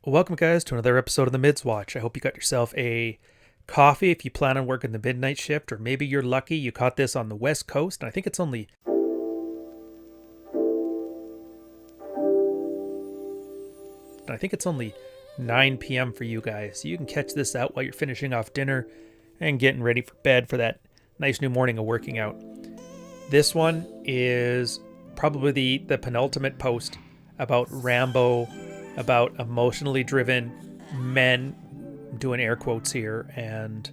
Welcome, guys, to another episode of the Mids Watch. I hope you got yourself a coffee if you plan on working the midnight shift, or maybe you're lucky you caught this on the West Coast. And I think it's only 9 p.m. for you guys. So you can catch this out while you're finishing off dinner and getting ready for bed for that nice new morning of working out. This one is probably the penultimate post about Rambo, about emotionally driven men, doing air quotes here, and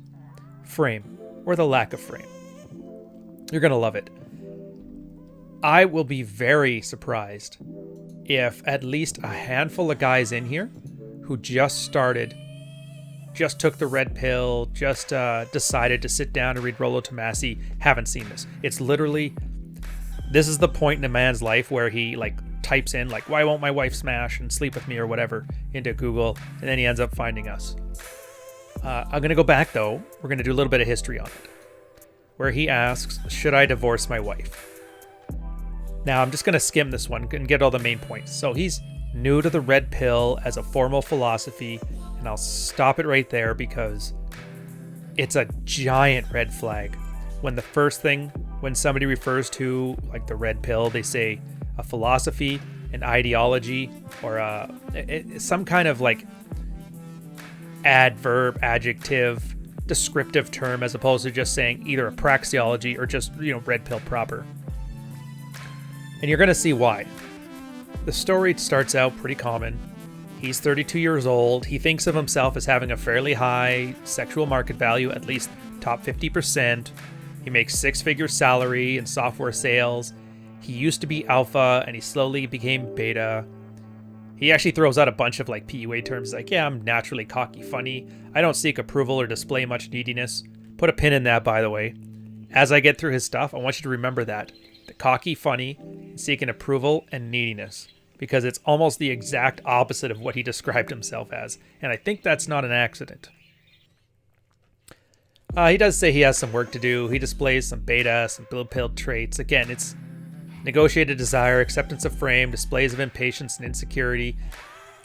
frame, or the lack of frame. You're going to love it. I will be very surprised if at least a handful of guys in here who just took the red pill, just decided to sit down and read Rollo Tomassi, haven't seen this. It's literally, this is the point in a man's life where he types in why won't my wife smash and sleep with me or whatever into Google, and then he ends up finding us. I'm going to go back though. We're going to do a little bit of history on it, where he asks, should I divorce my wife? Now I'm just going to skim this one and get all the main points. So he's new to the red pill as a formal philosophy, and I'll stop it right there because it's a giant red flag. When somebody refers to the red pill, they say a philosophy, an ideology, or some kind of adverb, adjective, descriptive term, as opposed to just saying either a praxeology or just red pill proper. And you're going to see why. The story starts out pretty common. He's 32 years old. He thinks of himself as having a fairly high sexual market value, at least top 50%. He makes six-figure salary in software sales. He used to be alpha, and he slowly became beta. He actually throws out a bunch of PUA terms yeah, I'm naturally cocky funny. I don't seek approval or display much neediness. Put a pin in that, by the way. As I get through his stuff, I want you to remember that. The cocky funny, seeking approval and neediness. Because it's almost the exact opposite of what he described himself as. And I think that's not an accident. He does say he has some work to do. He displays some beta, some blue pill traits. Again, it's negotiated desire, acceptance of frame, displays of impatience and insecurity.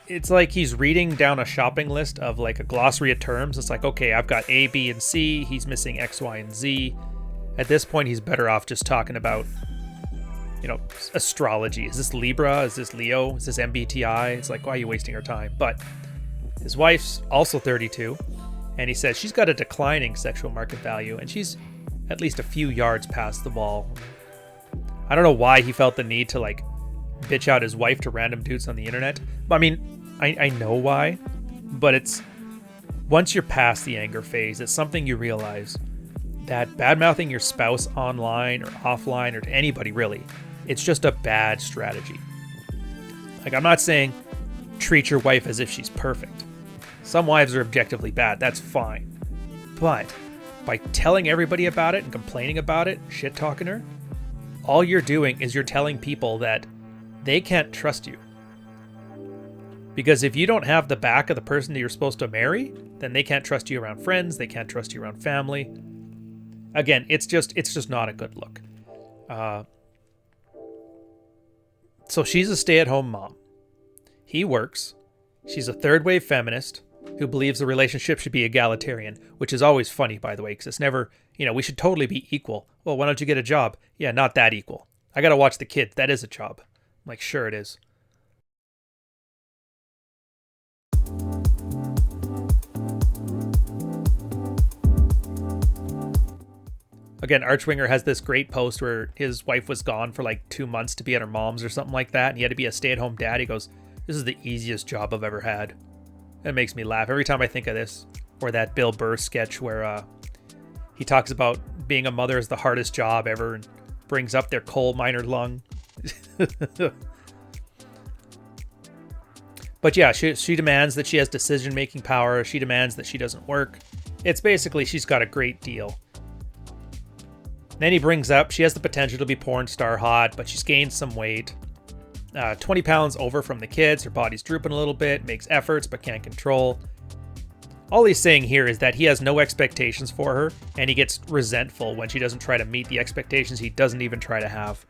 It's like he's reading down a shopping list of a glossary of terms. It's okay, I've got A, B, and C. He's missing X, Y, and Z. At this point, he's better off just talking about, astrology. Is this Libra? Is this Leo? Is this MBTI? It's why are you wasting our time? But his wife's also 32, and he says she's got a declining sexual market value, and she's at least a few yards past the ball. I don't know why he felt the need to bitch out his wife to random dudes on the internet. I mean, I know why, but it's once you're past the anger phase, it's something you realize that bad-mouthing your spouse online or offline or to anybody really, it's just a bad strategy. I'm not saying treat your wife as if she's perfect. Some wives are objectively bad, that's fine. But by telling everybody about it and complaining about it, shit-talking her, all you're doing is you're telling people that they can't trust you. Because if you don't have the back of the person that you're supposed to marry, then they can't trust you around friends, they can't trust you around family. Again, it's just not a good look. So she's a stay-at-home mom. He works. She's a third-wave feminist who believes the relationship should be egalitarian, which is always funny, by the way, because it's never, we should totally be equal. Well, why don't you get a job? Yeah, not that equal. I got to watch the kids. That is a job. I'm sure it is. Again, Archwinger has this great post where his wife was gone for 2 months to be at her mom's or something like that, and he had to be a stay-at-home dad. He goes, this is the easiest job I've ever had. It makes me laugh every time I think of this. Or that Bill Burr sketch where he talks about being a mother is the hardest job ever and brings up their coal miner lung. But yeah, she demands that she has decision-making power. She demands that she doesn't work. It's basically she's got a great deal. Then he brings up she has the potential to be porn star hot, but she's gained some weight. 20 pounds over from the kids. Her body's drooping a little bit, makes efforts but can't control. All he's saying here is that he has no expectations for her, and he gets resentful when she doesn't try to meet the expectations he doesn't even try to have.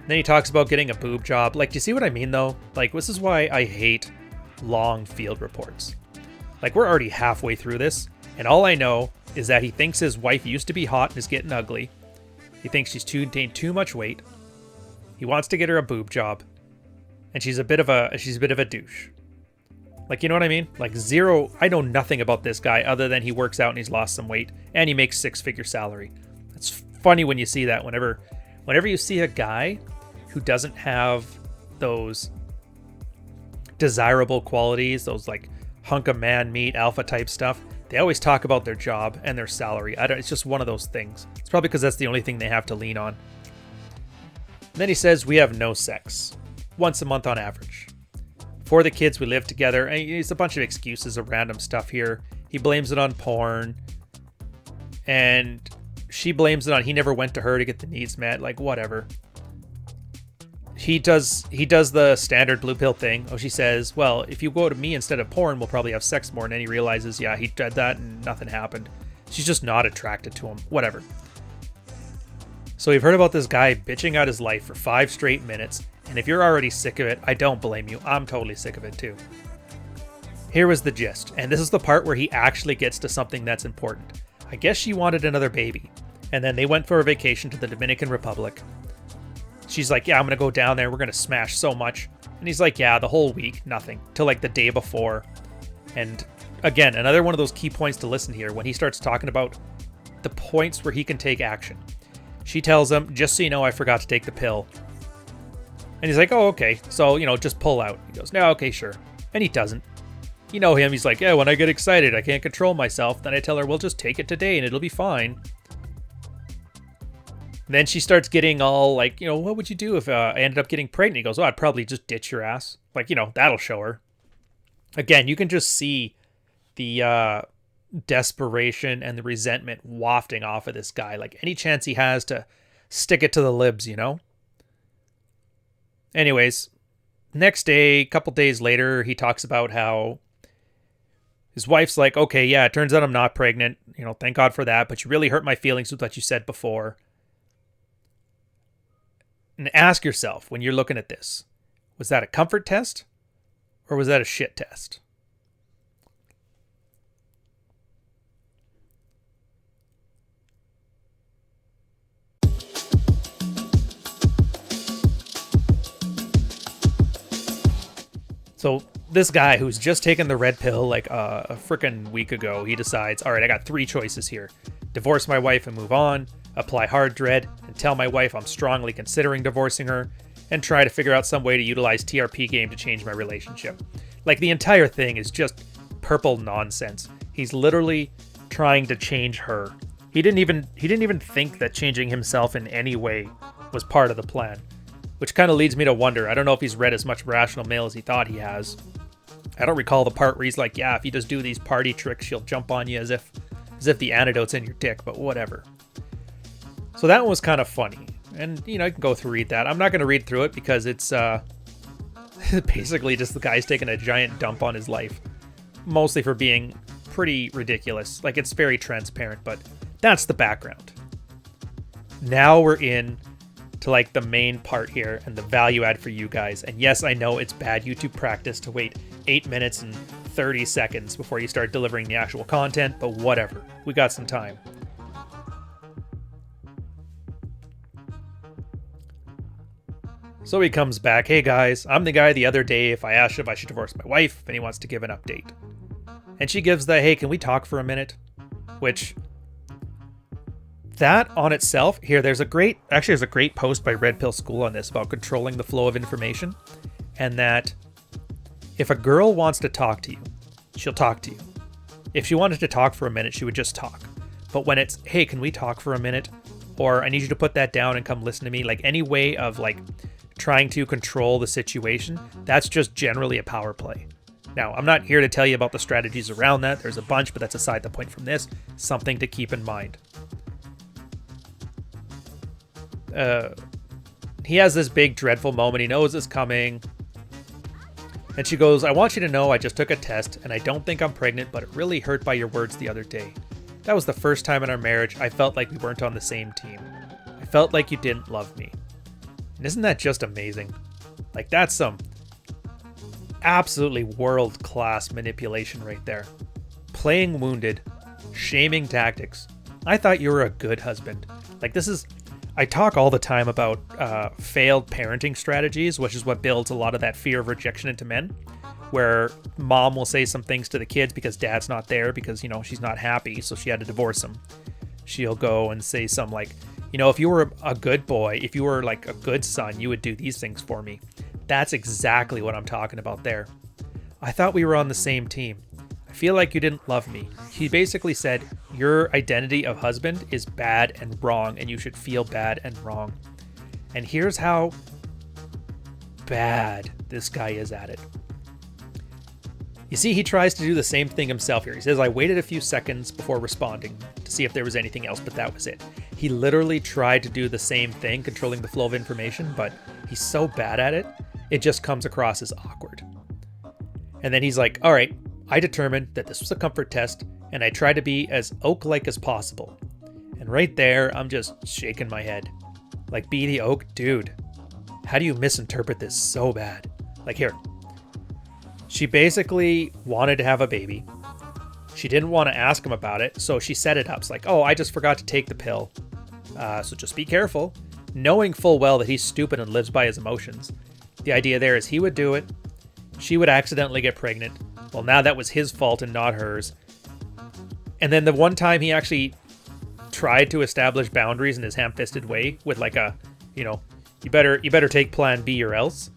Then he talks about getting a boob job. Like, do you see what I mean, though? Like, this is why I hate long field reports. Like, we're already halfway through this, and all I know is that he thinks his wife used to be hot and is getting ugly. He thinks she's gained too much weight. He wants to get her a boob job, and she's a bit of a douche. Like, you know what I mean? Like, zero. I know nothing about this guy other than he works out and he's lost some weight, and he makes 6-figure salary. It's funny when you see that. Whenever you see a guy who doesn't have those desirable qualities, those like hunk of man meat, alpha type stuff, they always talk about their job and their salary. It's just one of those things. It's probably because that's the only thing they have to lean on. And then he says, we have no sex. Once a month on average. For the kids, we live together. And it's a bunch of excuses of random stuff here. He blames it on porn. And she blames it on he never went to her to get the needs met. Like, whatever. He does the standard blue pill thing. Oh, she says, well, if you go to me instead of porn, we'll probably have sex more. And then he realizes, yeah, he did that and nothing happened. She's just not attracted to him. Whatever. So we've heard about this guy bitching out his life for 5 straight minutes. And if you're already sick of it, I don't blame you. I'm totally sick of it too. Here was the gist. And this is the part where he actually gets to something that's important. I guess she wanted another baby. And then they went for a vacation to the Dominican Republic. She's like, yeah, I'm going to go down there. We're going to smash so much. And he's like, yeah, the whole week, nothing. Till like the day before. And again, another one of those key points to listen here when he starts talking about the points where he can take action. She tells him, just so you know, I forgot to take the pill. And he's like, oh, okay. So, just pull out. He goes, no, okay, sure. And he doesn't. You know him. He's like, yeah, when I get excited, I can't control myself. Then I tell her, well, just take it today and it'll be fine. Then she starts getting all like, what would you do if I ended up getting pregnant? He goes, oh, I'd probably just ditch your ass. Like, that'll show her. Again, you can just see the desperation and the resentment wafting off of this guy. Like any chance he has to stick it to the libs, Anyways, next day, a couple days later, he talks about how his wife's like, okay, yeah, it turns out I'm not pregnant. Thank God for that. But you really hurt my feelings with what you said before. And ask yourself when you're looking at this, was that a comfort test or was that a shit test? So this guy who's just taken the red pill like a freaking week ago, he decides, all right, I got 3 choices here. Divorce my wife and move on, apply hard dread and tell my wife I'm strongly considering divorcing her, and try to figure out some way to utilize TRP game to change my relationship. Like the entire thing is just purple nonsense. He's literally trying to change her. He didn't even think that changing himself in any way was part of the plan. Which kind of leads me to wonder, I don't know if he's read as much RationalMale as he thought he has. I don't recall the part where he's like, yeah, if you just do these party tricks, she'll jump on you as if the antidote's in your dick, but whatever. So that one was kind of funny. And, you can go through read that. I'm not going to read through it because it's basically just the guy's taking a giant dump on his life. Mostly for being pretty ridiculous. Like, it's very transparent, but that's the background. Now we're in to like the main part here and the value add for you guys. And yes, I know it's bad YouTube practice to wait 8 minutes and 30 seconds before you start delivering the actual content, but whatever. We got some time. So he comes back, hey guys, I'm the guy the other day if I asked if I should divorce my wife and he wants to give an update. And she gives the, hey, can we talk for a minute? Which, that on itself, here, there's a great post by Red Pill School on this about controlling the flow of information. And that if a girl wants to talk to you, she'll talk to you. If she wanted to talk for a minute, she would just talk. But when it's, hey, can we talk for a minute? Or I need you to put that down and come listen to me. Like any way of like trying to control the situation, that's just generally a power play. Now, I'm not here to tell you about the strategies around that. There's a bunch, but that's aside the point from this. Something to keep in mind. He has this big dreadful moment. He knows it's coming. And she goes, I want you to know I just took a test and I don't think I'm pregnant, but it really hurt by your words the other day. That was the first time in our marriage I felt like we weren't on the same team. I felt like you didn't love me. And isn't that just amazing? Like, that's some absolutely world-class manipulation right there. Playing wounded, shaming tactics. I thought you were a good husband. Like, this is... I talk all the time about failed parenting strategies, which is what builds a lot of that fear of rejection into men, where mom will say some things to the kids because dad's not there because, you know, she's not happy, so she had to divorce him. She'll go and say some like, you know, if you were a good boy, if you were like a good son, you would do these things for me. That's exactly what I'm talking about there. I thought we were on the same team. I feel like you didn't love me. He basically said, your identity of husband is bad and wrong, and you should feel bad and wrong. And here's how bad this guy is at it. You see, he tries to do the same thing himself here. He says, I waited a few seconds before responding to see if there was anything else, but that was it. He literally tried to do the same thing, controlling the flow of information, but he's so bad at it, it just comes across as awkward. And then he's like, all right, I determined that this was a comfort test, and I tried to be as oak-like as possible. And right there, I'm just shaking my head. Like, be the oak? Dude, how do you misinterpret this so bad? Like, here. She basically wanted to have a baby. She didn't want to ask him about it, so she set it up. It's like, oh, I just forgot to take the pill. So just be careful. Knowing full well that he's stupid and lives by his emotions. The idea there is he would do it. She would accidentally get pregnant. Well, now that was his fault and not hers. And then the one time he actually tried to establish boundaries in his ham-fisted way with like a, you know, you better take plan B or else.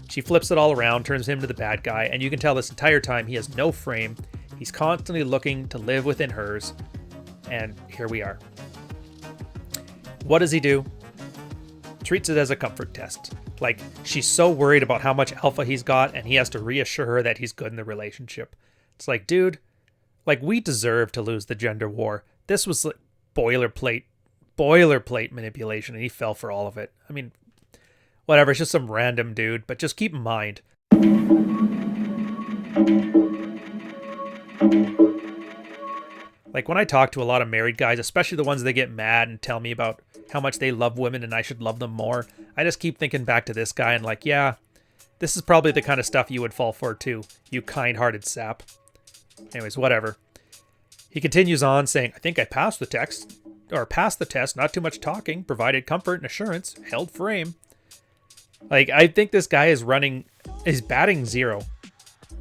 She flips it all around, turns him to the bad guy, and you can tell this entire time he has no frame. He's constantly looking to live within hers. And here we are. What does he do? Treats it as a comfort test. Like, she's so worried about how much alpha he's got, and he has to reassure her that he's good in the relationship. It's like, dude, like, we deserve to lose the gender war. This was like boilerplate manipulation, and he fell for all of it. I mean, whatever, it's just some random dude, but just keep in mind. Like, when I talk to a lot of married guys, especially the ones that get mad and tell me about how much they love women and I should love them more, I just keep thinking back to this guy and like, yeah, this is probably the kind of stuff you would fall for too, you kind-hearted sap. Anyways, whatever. He continues on saying, I think I passed the test, not too much talking, provided comfort and assurance, held frame. Like, I think this guy is batting zero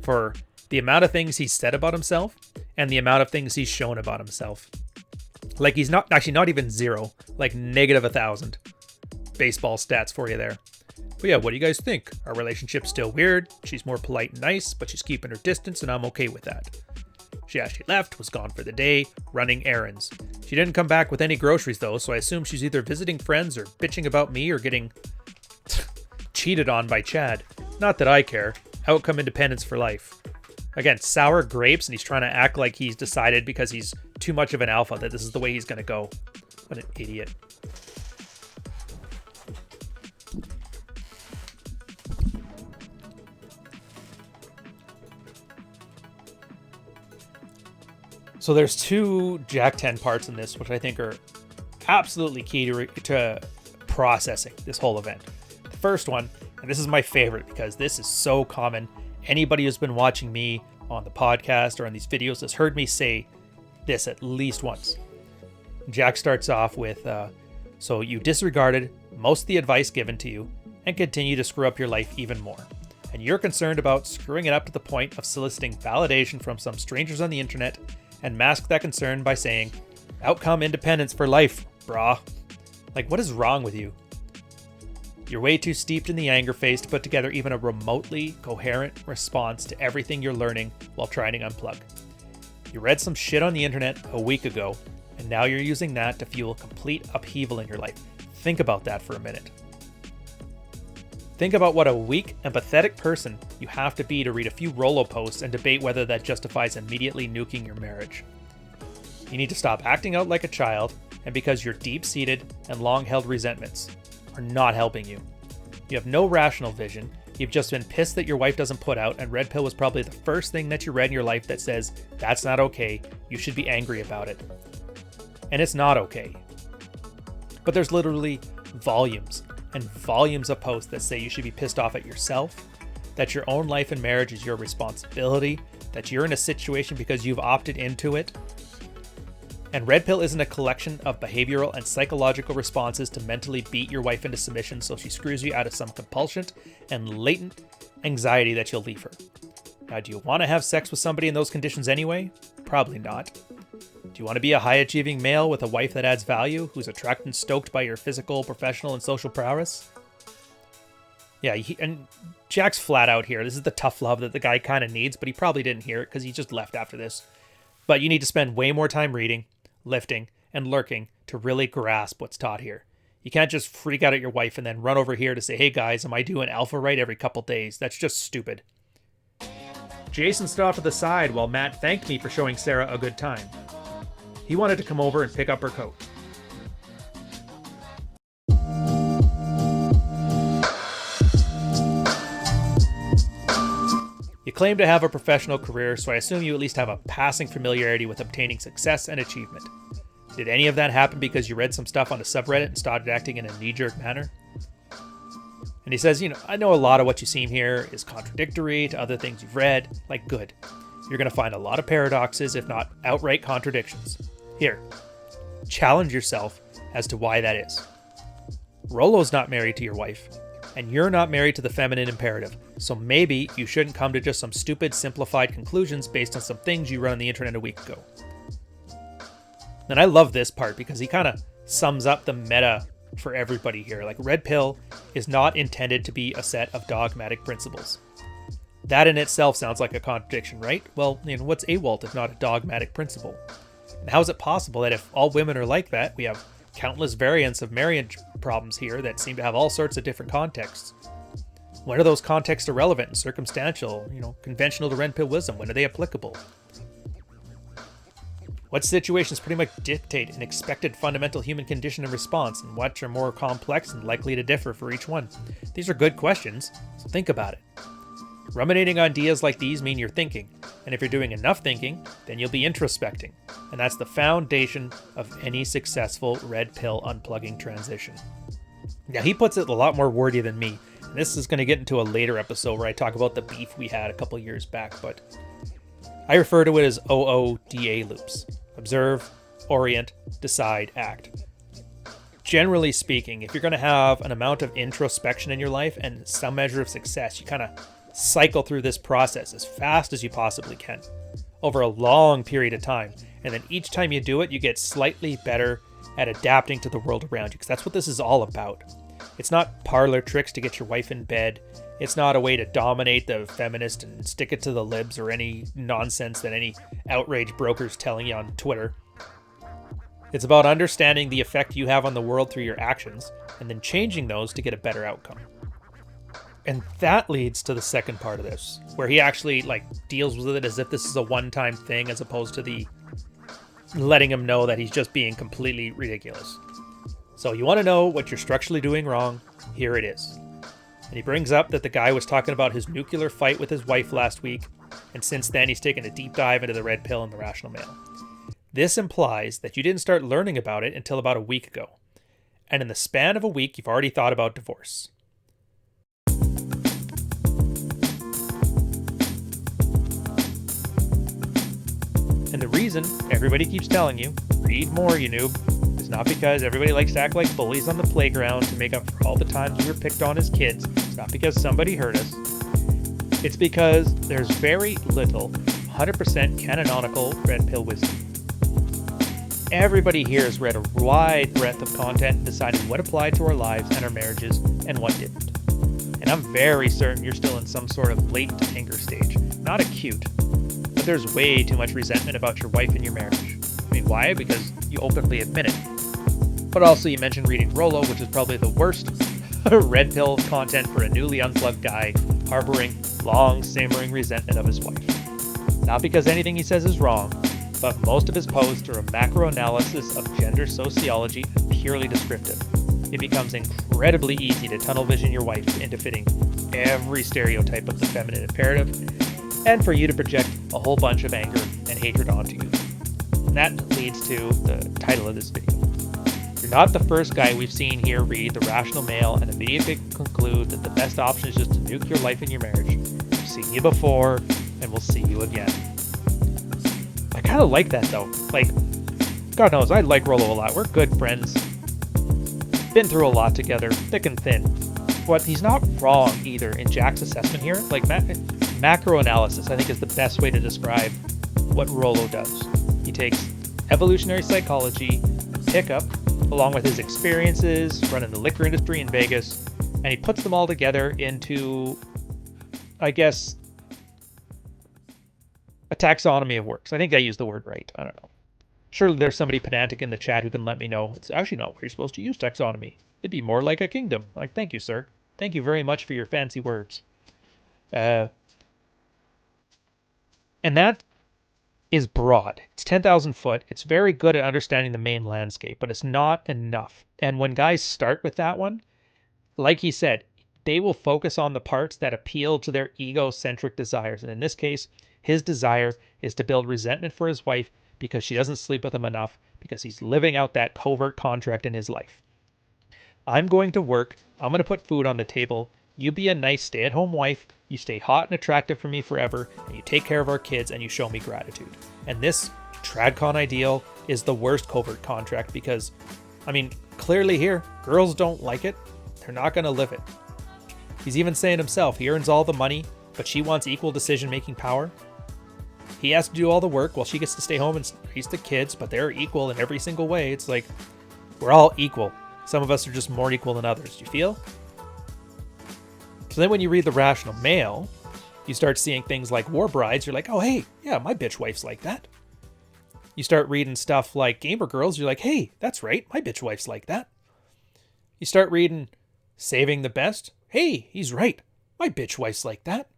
for the amount of things he's said about himself and the amount of things he's shown about himself. Like, he's not even zero, like negative 1,000 baseball stats for you there. But yeah, what do you guys think? Our relationship's still weird. She's more polite and nice, but she's keeping her distance, and I'm okay with that. She actually left, was gone for the day, running errands. She didn't come back with any groceries though, so I assume she's either visiting friends or bitching about me or getting cheated on by Chad. Not that I care. Outcome independence for life. Again, sour grapes, and he's trying to act like he's decided because he's too much of an alpha that this is the way he's going to go. What an idiot. So there's two Jack 10 parts in this, which I think are absolutely key to processing this whole event. The first one, and this is my favorite because this is so common. Anybody who's been watching me on the podcast or on these videos has heard me say this at least once. Jack starts off with, so you disregarded most of the advice given to you and continue to screw up your life even more. And you're concerned about screwing it up to the point of soliciting validation from some strangers on the internet and mask that concern by saying, outcome independence for life, brah. Like, what is wrong with you? You're way too steeped in the anger phase to put together even a remotely coherent response to everything you're learning while trying to unplug. You read some shit on the internet a week ago, and now you're using that to fuel complete upheaval in your life. Think about that for a minute. Think about what a weak and pathetic person you have to be to read a few Rollo posts and debate whether that justifies immediately nuking your marriage. You need to stop acting out like a child, and because your deep-seated and long-held resentments are not helping you. You have no rational vision. You've just been pissed that your wife doesn't put out, and Red Pill was probably the first thing that you read in your life that says, that's not okay, you should be angry about it. And it's not okay. But there's literally volumes and volumes of posts that say you should be pissed off at yourself, that your own life and marriage is your responsibility, that you're in a situation because you've opted into it. And Red Pill isn't a collection of behavioral and psychological responses to mentally beat your wife into submission so she screws you out of some compulsion and latent anxiety that you'll leave her. Now, do you want to have sex with somebody in those conditions anyway? Probably not. Do you want to be a high-achieving male with a wife that adds value, who's attracted and stoked by your physical, professional, and social prowess? Yeah, and Jack's flat out here. This is the tough love that the guy kind of needs, but he probably didn't hear it because he just left after this. But you need to spend way more time reading, lifting, and lurking to really grasp what's taught here. You can't just freak out at your wife and then run over here to say, hey guys, am I doing alpha right every couple days? That's just stupid. Jason stood off to the side while Matt thanked me for showing Sarah a good time. He wanted to come over and pick up her coat. You claim to have a professional career, so I assume you at least have a passing familiarity with obtaining success and achievement. Did any of that happen because you read some stuff on a subreddit and started acting in a knee-jerk manner? And he says, I know a lot of what you seem here is contradictory to other things you've read. Like, good. You're going to find a lot of paradoxes, if not outright contradictions. Here, challenge yourself as to why that is. Rollo's not married to your wife, and you're not married to the feminine imperative, so maybe you shouldn't come to just some stupid, simplified conclusions based on some things you read on the internet a week ago. And I love this part because he kind of sums up the meta for everybody here. Like, Red Pill is not intended to be a set of dogmatic principles. That in itself sounds like a contradiction, right? Well, what's AWOLT if not a dogmatic principle? And how is it possible that if all women are like that, we have countless variants of marriage problems here that seem to have all sorts of different contexts? When are those contexts irrelevant and circumstantial, conventional to Red Pill wisdom? When are they applicable? What situations pretty much dictate an expected fundamental human condition and response, and what are more complex and likely to differ for each one? These are good questions, so think about it. Ruminating ideas like these mean you're thinking, and if you're doing enough thinking, then you'll be introspecting, and that's the foundation of any successful Red Pill unplugging transition. Now, he puts it a lot more wordy than me, and this is going to get into a later episode where I talk about the beef we had a couple years back, but I refer to it as OODA loops. Observe, orient, decide, act. Generally speaking, if you're going to have an amount of introspection in your life and some measure of success, you kind of cycle through this process as fast as you possibly can over a long period of time. And then each time you do it, you get slightly better at adapting to the world around you, because that's what this is all about. It's not parlor tricks to get your wife in bed. It's not a way to dominate the feminist and stick it to the libs or any nonsense that any outrage broker's telling you on Twitter. It's about understanding the effect you have on the world through your actions and then changing those to get a better outcome. And that leads to the second part of this, where he actually deals with it as if this is a one-time thing as opposed to the letting him know that he's just being completely ridiculous. So you want to know what you're structurally doing wrong? Here it is. And he brings up that the guy was talking about his nuclear fight with his wife last week, and since then he's taken a deep dive into the Red Pill and the Rational Male. This implies that you didn't start learning about it until about a week ago. And in the span of a week, you've already thought about divorce. And the reason everybody keeps telling you, read more, you noob, is not because everybody likes to act like bullies on the playground to make up for all the times we were picked on as kids. It's not because somebody hurt us. It's because there's very little 100% canonical Red Pill wisdom. Everybody here has read a wide breadth of content and decided what applied to our lives and our marriages and what didn't. And I'm very certain you're still in some sort of latent anger stage. Not acute, but there's way too much resentment about your wife and your marriage. I mean, why? Because you openly admit it. But also you mentioned reading Rollo, which is probably the worst Red Pill content for a newly unplugged guy harboring long, simmering resentment of his wife. Not because anything he says is wrong, but most of his posts are a macro analysis of gender sociology and purely descriptive. It becomes incredibly easy to tunnel vision your wife into fitting every stereotype of the feminine imperative, and for you to project a whole bunch of anger and hatred onto you. And that leads to the title of this video. You're You're not the first guy we've seen here read the Rational Male and immediately conclude that the best option is just to nuke your life and your marriage. We've seen you before, and we'll see you again. I kind of like that, though. Like, God knows, I like Rollo a lot. We're good friends. Been through a lot together, thick and thin. But he's not wrong either in Jack's assessment here. Like, macro analysis, I think, is the best way to describe what Rollo does. He takes evolutionary psychology, pickup, along with his experiences running the liquor industry in Vegas, and he puts them all together into, I guess, a taxonomy of works. I think I used the word right. I don't know. Surely there's somebody pedantic in the chat who can let me know. It's actually not where you're supposed to use taxonomy. It'd be more like a kingdom. Like, thank you, sir. Thank you very much for your fancy words. And that is broad. It's 10,000 foot. It's very good at understanding the main landscape, but it's not enough. And when guys start with that one, like he said, they will focus on the parts that appeal to their egocentric desires. And in this case, his desire is to build resentment for his wife because she doesn't sleep with him enough, because he's living out that covert contract in his life. I'm going to work. I'm going to put food on the table. You be a nice stay-at-home wife. You stay hot and attractive for me forever, and you take care of our kids, and you show me gratitude. And this TradCon ideal is the worst covert contract because, I mean, clearly here, girls don't like it. They're not going to live it. He's even saying himself, he earns all the money, but she wants equal decision-making power. He has to do all the work while she gets to stay home and raise the kids, but they're equal in every single way. It's like, we're all equal. Some of us are just more equal than others. Do you feel? So then when you read the Rational Male, you start seeing things like war brides. You're like, oh, hey, yeah, my bitch wife's like that. You start reading stuff like gamer girls. You're like, hey, that's right. My bitch wife's like that. You start reading saving the best. Hey, he's right. My bitch wife's like that.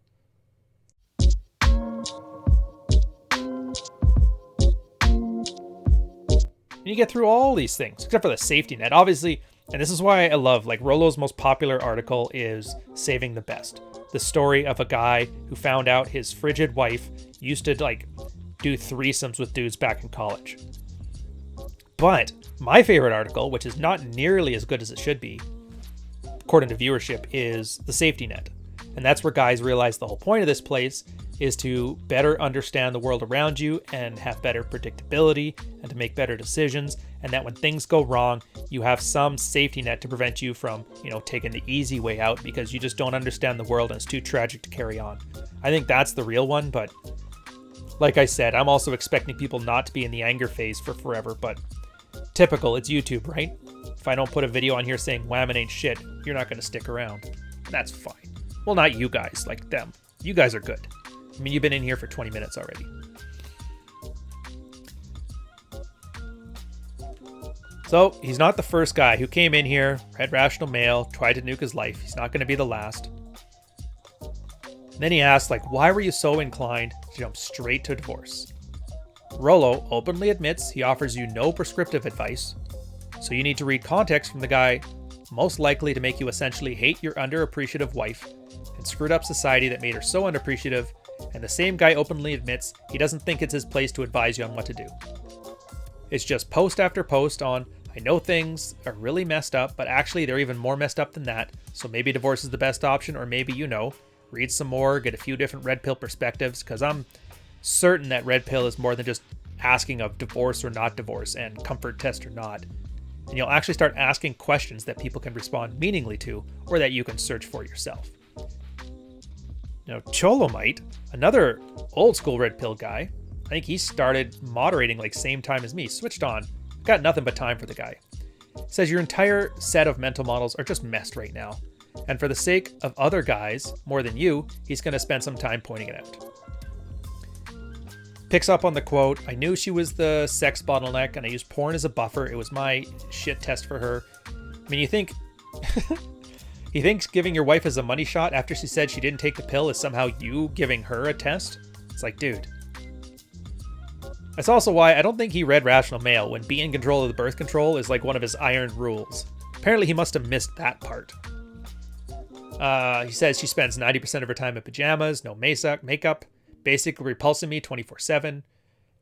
And you get through all these things, except for the safety net. Obviously, and this is why I love, like, Rollo's most popular article is Saving the Best. The story of a guy who found out his frigid wife used to, like, do threesomes with dudes back in college. But my favorite article, which is not nearly as good as it should be, according to viewership, is The Safety Net. And that's where guys realize the whole point of this place is to better understand the world around you and have better predictability and to make better decisions. And that when things go wrong, you have some safety net to prevent you from, taking the easy way out because you just don't understand the world and it's too tragic to carry on. I think that's the real one. But like I said, I'm also expecting people not to be in the anger phase for forever. But typical, it's YouTube, right? If I don't put a video on here saying wham, it ain't shit, you're not going to stick around. That's fine. Well, not you guys, like them. You guys are good. I mean, you've been in here for 20 minutes already. So, he's not the first guy who came in here, read Rational Male, tried to nuke his life. He's not going to be the last. And then he asked, why were you so inclined to jump straight to divorce? Rollo openly admits he offers you no prescriptive advice, so you need to read context from the guy most likely to make you essentially hate your underappreciative wife and screwed up society that made her so unappreciative, and the same guy openly admits he doesn't think it's his place to advise you on what to do. It's just post after post on, I know things are really messed up, but actually they're even more messed up than that, so maybe divorce is the best option, or maybe read some more, get a few different red pill perspectives, because I'm certain that red pill is more than just asking of divorce or not divorce and comfort test or not. And you'll actually start asking questions that people can respond meaningly to, or that you can search for yourself. Cholomite, another old school red pill guy, I think he started moderating same time as me, switched on, got nothing but time for the guy. Says your entire set of mental models are just messed right now. And for the sake of other guys, more than you, he's going to spend some time pointing it out. Picks up on the quote, I knew she was the sex bottleneck and I used porn as a buffer. It was my shit test for her. I mean, you think... He thinks giving your wife as a money shot after she said she didn't take the pill is somehow you giving her a test? It's like, dude. That's also why I don't think he read Rational Male when being in control of the birth control is one of his iron rules. Apparently he must have missed that part. He says she spends 90% of her time in pajamas, no makeup, basically repulsing me 24/7.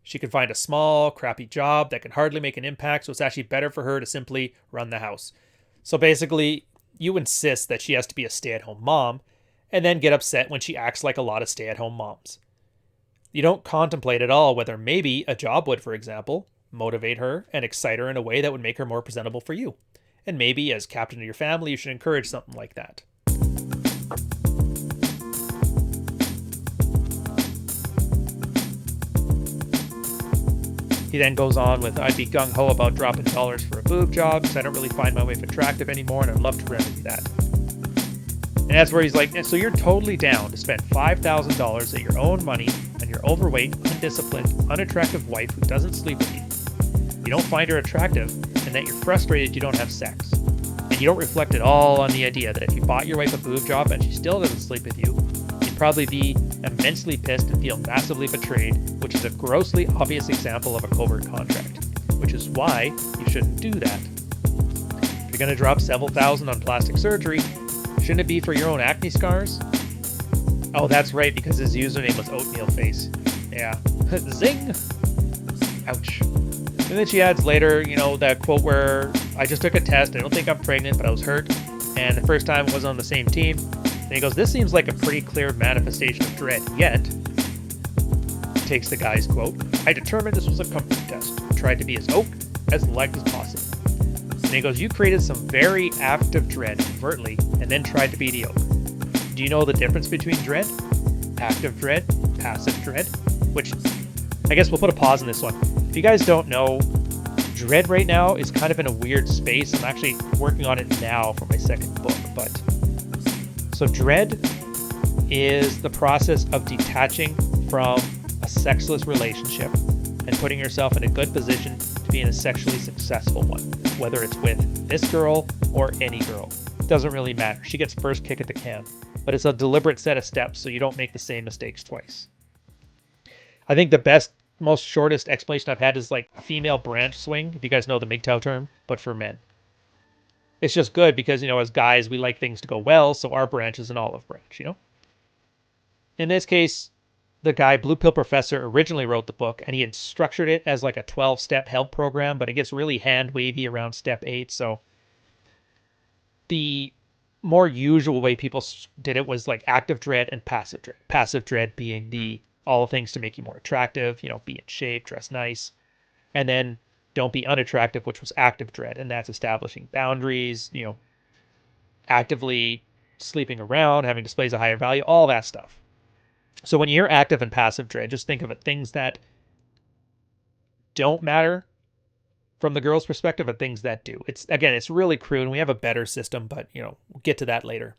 She can find a small, crappy job that can hardly make an impact, so it's actually better for her to simply run the house. So basically, you insist that she has to be a stay-at-home mom, and then get upset when she acts like a lot of stay-at-home moms. You don't contemplate at all whether maybe a job would, for example, motivate her and excite her in a way that would make her more presentable for you. And maybe, as captain of your family, you should encourage something like that. He then goes on with, I'd be gung-ho about dropping dollars for a boob job because I don't really find my wife attractive anymore and I'd love to remedy that. And that's where he's like, so you're totally down to spend $5,000 of your own money on your overweight, undisciplined, unattractive wife who doesn't sleep with you. You don't find her attractive and that you're frustrated you don't have sex. And you don't reflect at all on the idea that if you bought your wife a boob job and she still doesn't sleep with you, you'd probably be immensely pissed and feel massively betrayed, which is a grossly obvious example of a covert contract, which is why you shouldn't do that. If you're going to drop several thousand on plastic surgery, shouldn't it be for your own acne scars? Oh, that's right, because his username was Oatmeal Face. Yeah. Zing! Ouch. And then she adds later, that quote where, I just took a test, I don't think I'm pregnant, but I was hurt, and the first time I was on the same team. And he goes, this seems like a pretty clear manifestation of dread, yet, takes the guy's quote, I determined this was a comfort test, tried to be as oak as liked as possible. And he goes, you created some very active dread overtly, and then tried to be the oak. Do you know the difference between dread? Active dread, passive dread, which I guess we'll put a pause on this one. If you guys don't know, dread right now is kind of in a weird space. I'm actually working on it now for my second book, but so dread is the process of detaching from a sexless relationship and putting yourself in a good position to be in a sexually successful one, whether it's with this girl or any girl. It doesn't really matter. She gets first kick at the can, but it's a deliberate set of steps so you don't make the same mistakes twice. I think the most shortest explanation I've had is like female branch swing, if you guys know the MGTOW term, but for men. It's just good because, as guys, we like things to go well, so our branch is an olive branch, In this case, the guy, Blue Pill Professor, originally wrote the book, and he had structured it as like a 12-step help program, but it gets really hand-wavy around step 8, so the more usual way people did it was like active dread and passive dread. Passive dread being all the things to make you more attractive, be in shape, dress nice, and then don't be unattractive, which was active dread, and that's establishing boundaries, actively sleeping around, having displays of higher value, all that stuff. So when you hear active and passive dread, just think of it things that don't matter from the girl's perspective and things that do. It's really crude, and we have a better system, but we'll get to that later.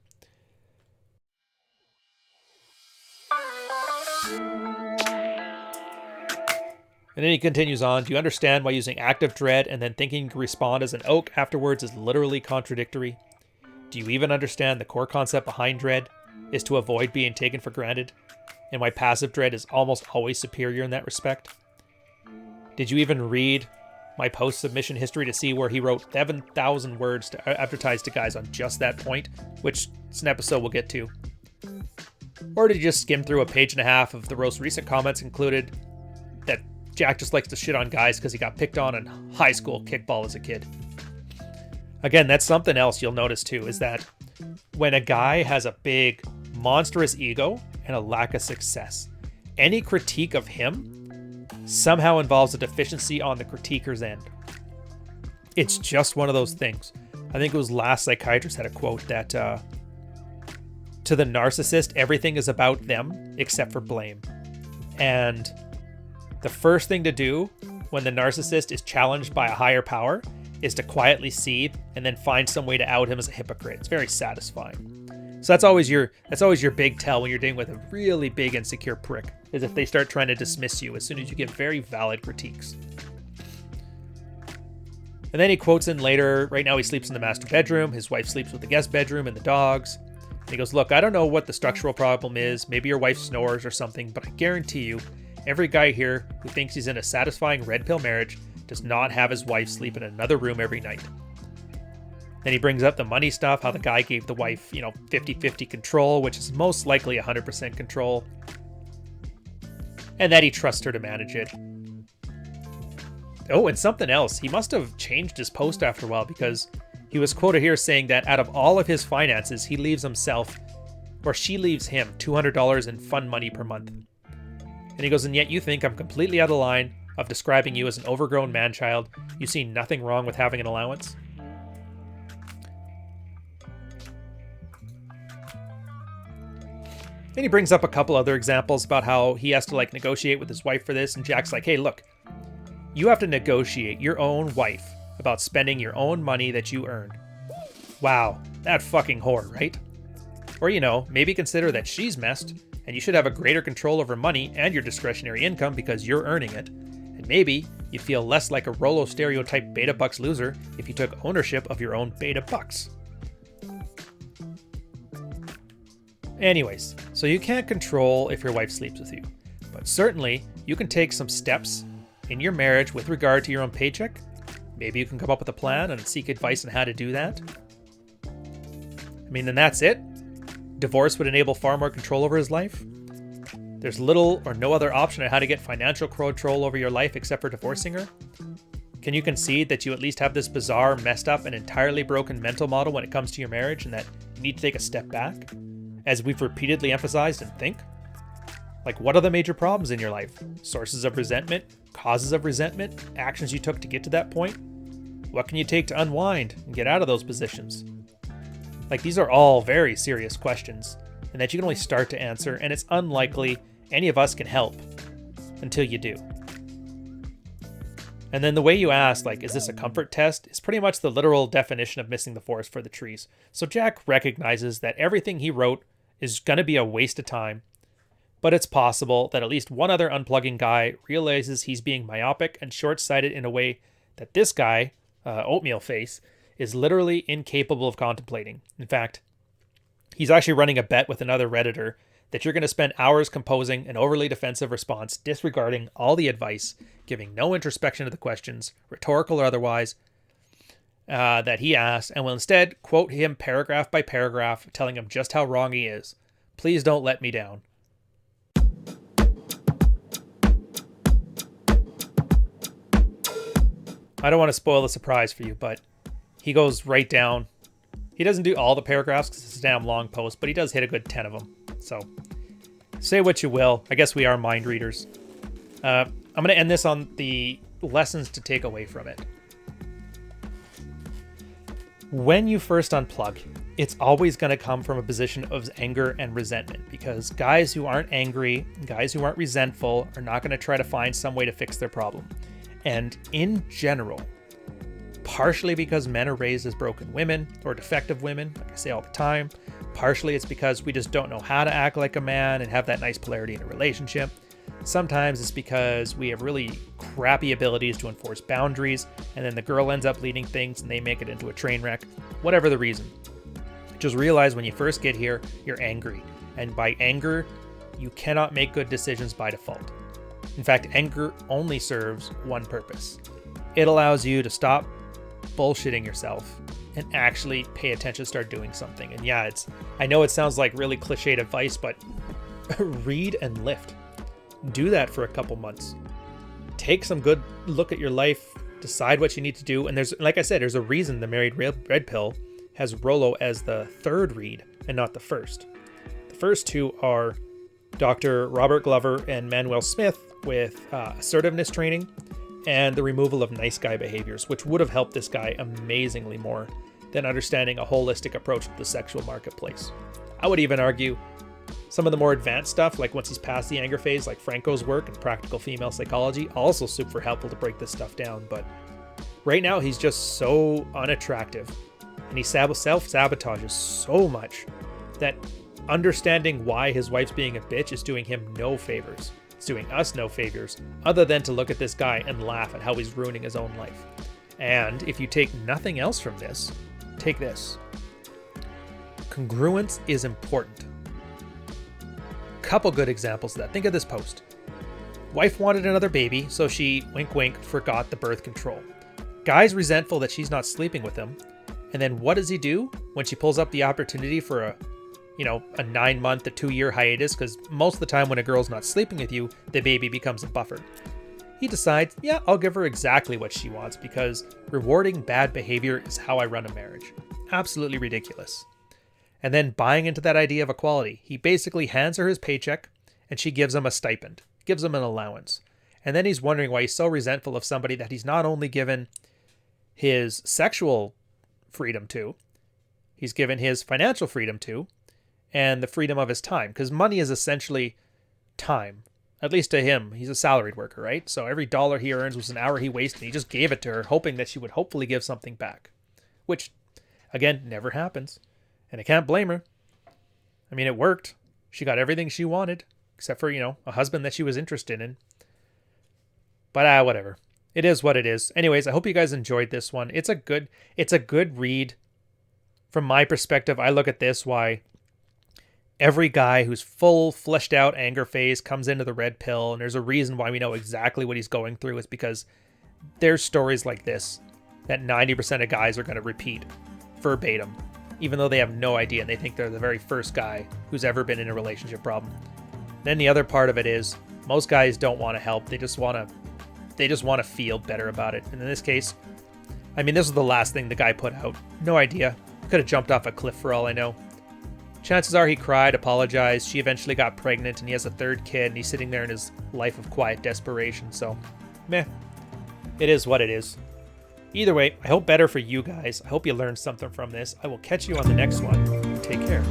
And then he continues on, do you understand why using active dread and then thinking to respond as an oak afterwards is literally contradictory? Do you even understand the core concept behind dread is to avoid being taken for granted? And why passive dread is almost always superior in that respect? Did you even read my post-submission history to see where he wrote 7,000 words to advertise to guys on just that point, which is an episode we'll get to? Or did you just skim through a page and a half of the most recent comments included that Jack just likes to shit on guys because he got picked on in high school kickball as a kid? Again, that's something else you'll notice too, is that when a guy has a big, monstrous ego and a lack of success, any critique of him somehow involves a deficiency on the critiquer's end. It's just one of those things. I think it was Last Psychiatrist had a quote that to the narcissist, everything is about them except for blame. And the first thing to do when the narcissist is challenged by a higher power is to quietly seethe and then find some way to out him as a hypocrite. It's very satisfying. So that's always your big tell when you're dealing with a really big insecure prick, is if they start trying to dismiss you as soon as you give very valid critiques. And then he quotes in later, right now he sleeps in the master bedroom, his wife sleeps with the guest bedroom and the dogs. And he goes, look, I don't know what the structural problem is, maybe your wife snores or something, but I guarantee you, every guy here who thinks he's in a satisfying red pill marriage does not have his wife sleep in another room every night. Then he brings up the money stuff, how the guy gave the wife, 50-50 control, which is most likely 100% control. And that he trusts her to manage it. Oh, and something else. He must have changed his post after a while, because he was quoted here saying that out of all of his finances, he leaves himself, or she leaves him, $200 in fun money per month. And he goes, and yet you think I'm completely out of line of describing you as an overgrown man-child. You see nothing wrong with having an allowance? And he brings up a couple other examples about how he has to like negotiate with his wife for this. And Jack's like, hey, look, you have to negotiate your own wife about spending your own money that you earned. Wow, that fucking whore, right? Or, you know, maybe consider that she's messed and you should have a greater control over money and your discretionary income because you're earning it. And maybe you'd feel less like a Rolo stereotype beta bucks loser if you took ownership of your own beta bucks. Anyways, so you can't control if your wife sleeps with you, but certainly you can take some steps in your marriage with regard to your own paycheck. Maybe you can come up with a plan and seek advice on how to do that. I mean, then that's it. Divorce would enable far more control over his life. There's little or no other option on how to get financial control over your life except for divorcing her. Can you concede that you at least have this bizarre, messed up, and entirely broken mental model when it comes to your marriage, and that you need to take a step back, as we've repeatedly emphasized, and think? Like, what are the major problems in your life? Sources of resentment, causes of resentment, actions you took to get to that point? What can you take to unwind and get out of those positions? Like, these are all very serious questions, and that you can only start to answer, and it's unlikely any of us can help until you do. And then the way you ask, like, is this a comfort test, is pretty much the literal definition of missing the forest for the trees. So Jack recognizes that everything he wrote is going to be a waste of time, but it's possible that at least one other unplugging guy realizes he's being myopic and short-sighted in a way that this guy, Oatmeal Face, is literally incapable of contemplating. In fact, he's actually running a bet with another Redditor that you're going to spend hours composing an overly defensive response, disregarding all the advice, giving no introspection to the questions, rhetorical or otherwise, that he asked, and will instead quote him paragraph by paragraph, telling him just how wrong he is. Please don't let me down. I don't want to spoil the surprise for you, but he goes right down. He doesn't do all the paragraphs because it's a damn long post, but he does hit a good 10 of them. So say what you will. I guess we are mind readers. I'm going to end this on the lessons to take away from it. When you first unplug, it's always going to come from a position of anger and resentment, because guys who aren't angry, guys who aren't resentful, are not going to try to find some way to fix their problem. And in general, partially because men are raised as broken women or defective women, like I say all the time, partially it's because we just don't know how to act like a man and have that nice polarity in a relationship. Sometimes it's because we have really crappy abilities to enforce boundaries, and then the girl ends up leading things and they make it into a train wreck. Whatever the reason. Just realize when you first get here, you're angry. And by anger, you cannot make good decisions by default. In fact, anger only serves one purpose. It allows you to stop bullshitting yourself and actually pay attention, start doing something. And yeah, I know it sounds like really cliched advice, but read and lift. Do that for a couple months. Take some good look at your life, decide what you need to do. And there's, like I said, there's a reason the Married Red Pill has Rolo as the third read and not the first. The first two are Dr. Robert Glover and Manuel Smith with assertiveness training and the removal of nice guy behaviors, which would have helped this guy amazingly more than understanding a holistic approach to the sexual marketplace. I would even argue some of the more advanced stuff, like once he's past the anger phase, like Franco's work and practical female psychology, also super helpful to break this stuff down. But right now, he's just so unattractive, and he self-sabotages so much that understanding why his wife's being a bitch is doing him no favors. It's doing us no favors, other than to look at this guy and laugh at how he's ruining his own life. And if you take nothing else from this, take this. Congruence is important. Couple good examples of that. Think of this post. Wife wanted another baby, so she, wink wink, forgot the birth control. Guy's resentful that she's not sleeping with him. And then what does he do when she pulls up the opportunity for a 9-month to 2-year hiatus? Because most of the time when a girl's not sleeping with you, the baby becomes a buffer. he decides, yeah, I'll give her exactly what she wants because rewarding bad behavior is how I run a marriage. Absolutely ridiculous. And then buying into that idea of equality, he basically hands her his paycheck and she gives him a stipend, gives him an allowance. And then he's wondering why he's so resentful of somebody that he's not only given his sexual freedom to, he's given his financial freedom to, and the freedom of his time. Because money is essentially time. At least to him, he's a salaried worker, right? So every dollar he earns was an hour he wasted. He just gave it to her, hoping that she would hopefully give something back. Which, again, never happens. And I can't blame her. I mean, it worked. She got everything she wanted. Except for, a husband that she was interested in. But whatever. It is what it is. Anyways, I hope you guys enjoyed this one. It's a good read. From my perspective, I look at this why every guy who's full fleshed out anger phase comes into the red pill, and there's a reason why we know exactly what he's going through is because there's stories like this that 90% of guys are going to repeat verbatim, even though they have no idea and they think they're the very first guy who's ever been in a relationship problem. Then the other part of it is most guys don't want to help. They just want to feel better about it. And in this case, I mean, this was the last thing the guy put out. No idea. Could have jumped off a cliff for all I know. Chances are he cried, apologized. She eventually got pregnant and he has a third kid and he's sitting there in his life of quiet desperation. So, meh. It is what it is. Either way, I hope better for you guys. I hope you learned something from this. I will catch you on the next one. Take care.